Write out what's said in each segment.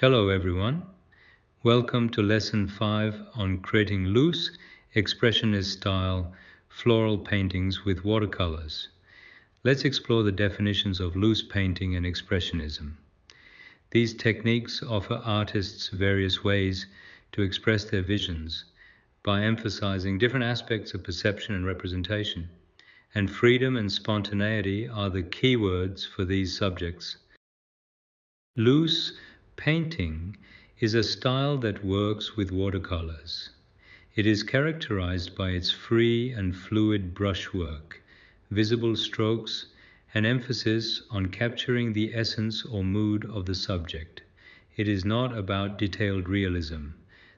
Hello everyone. Welcome to lesson 5 on creating loose, expressionist style floral paintings with watercolors. Let's explore the definitions of loose painting and expressionism. These techniques offer artists various ways to express their visions by emphasizing different aspects of perception and representation. And freedom and spontaneity are the key words for these subjects. Loose painting is a style that works with watercolors. It is characterized by its free and fluid brushwork, visible strokes, and emphasis on capturing the essence or mood of the subject. It is not about detailed realism.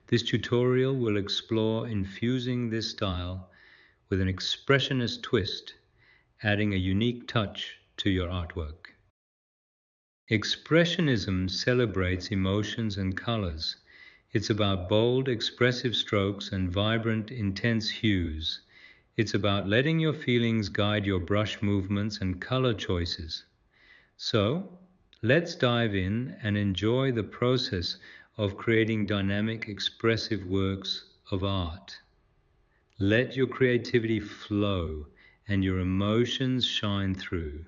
This tutorial will explore infusing this style with an expressionist twist, adding a unique touch to your artwork. Expressionism celebrates emotions and colors. It's about bold, expressive strokes and vibrant, intense hues. It's about letting your feelings guide your brush movements and color choices. So, let's dive in and enjoy the process of creating dynamic, expressive works of art. Let your creativity flow and your emotions shine through.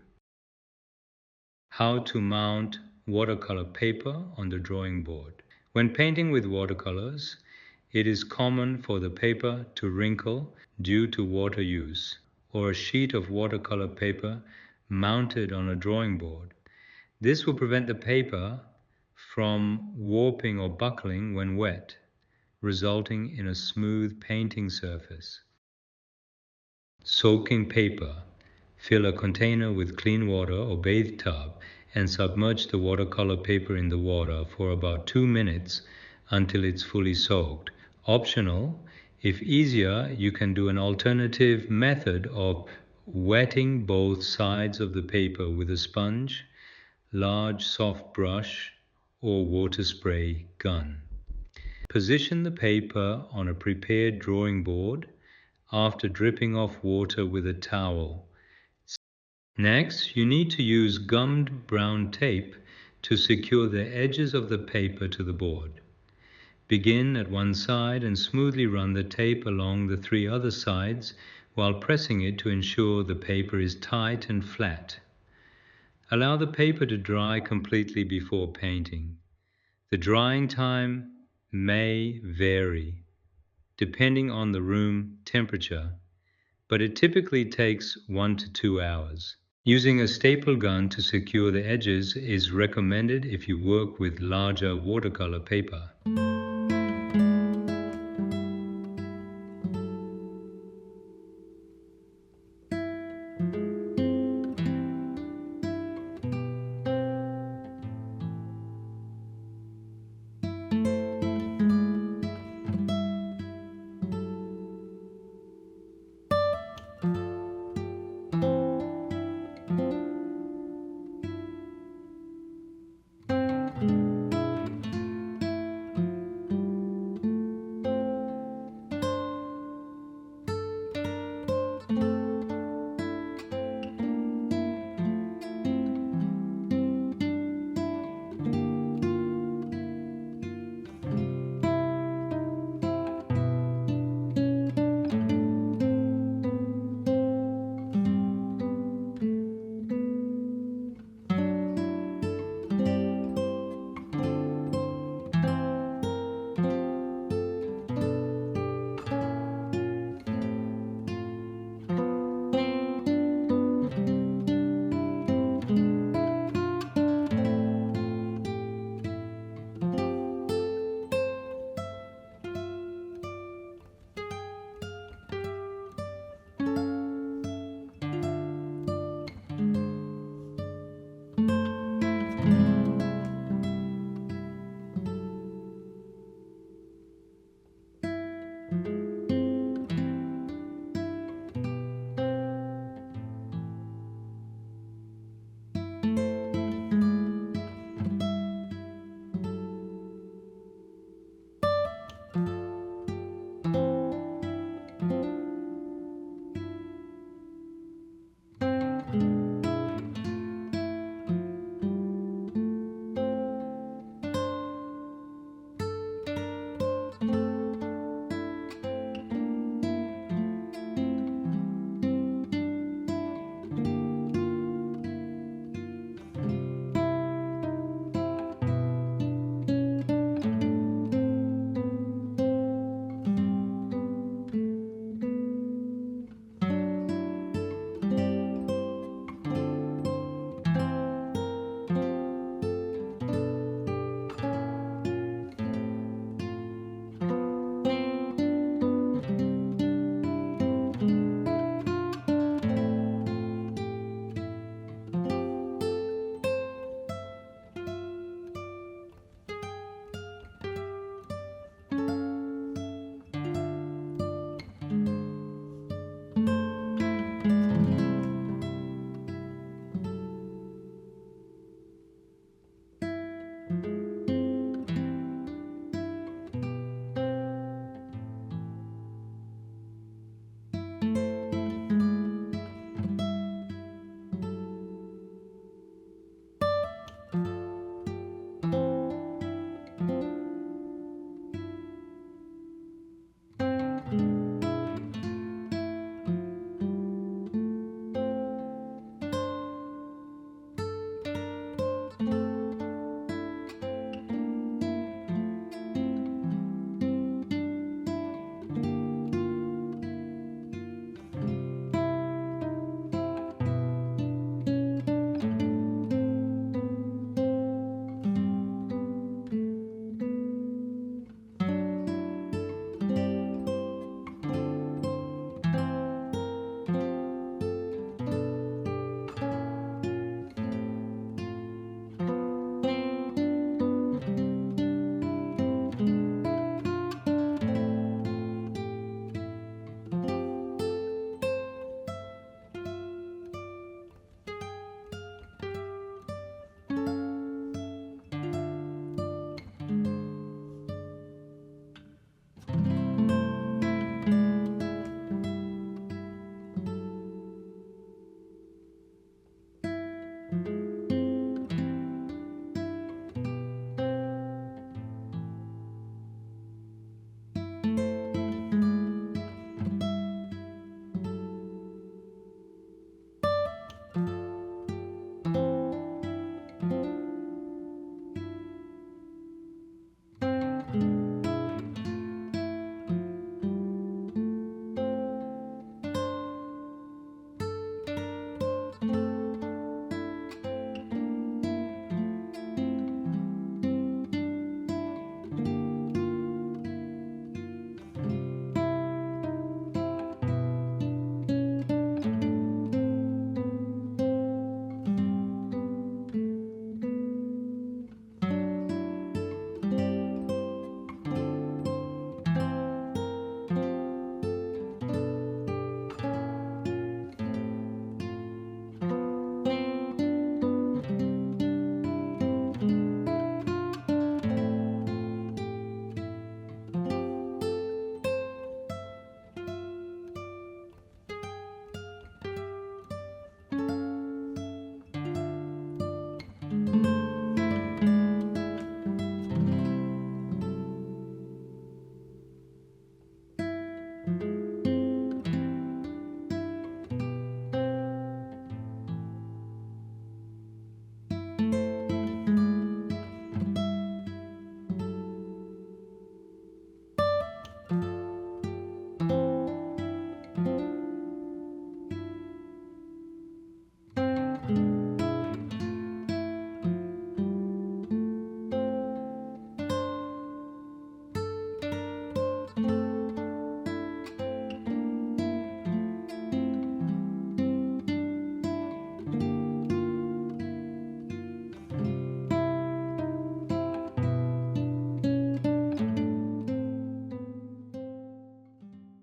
How to mount watercolor paper on the drawing board. When painting with watercolors, it is common for the paper to wrinkle due to water use, or a sheet of watercolor paper mounted on a drawing board. This will prevent the paper from warping or buckling when wet, resulting in a smooth painting surface. Soaking paper. Fill a container with clean water or bathe tub and submerge the watercolor paper in the water for about 2 minutes until it's fully soaked. Optional, if easier, you can do an alternative method of wetting both sides of the paper with a sponge, large soft brush, or water spray gun. Position the paper on a prepared drawing board after dripping off water with a towel. Next, you need to use gummed brown tape to secure the edges of the paper to the board. Begin at one side and smoothly run the tape along the 3 other sides while pressing it to ensure the paper is tight and flat. Allow the paper to dry completely before painting. The drying time may vary depending on the room temperature, but it typically takes 1 to 2 hours. Using a staple gun to secure the edges is recommended if you work with larger watercolor paper.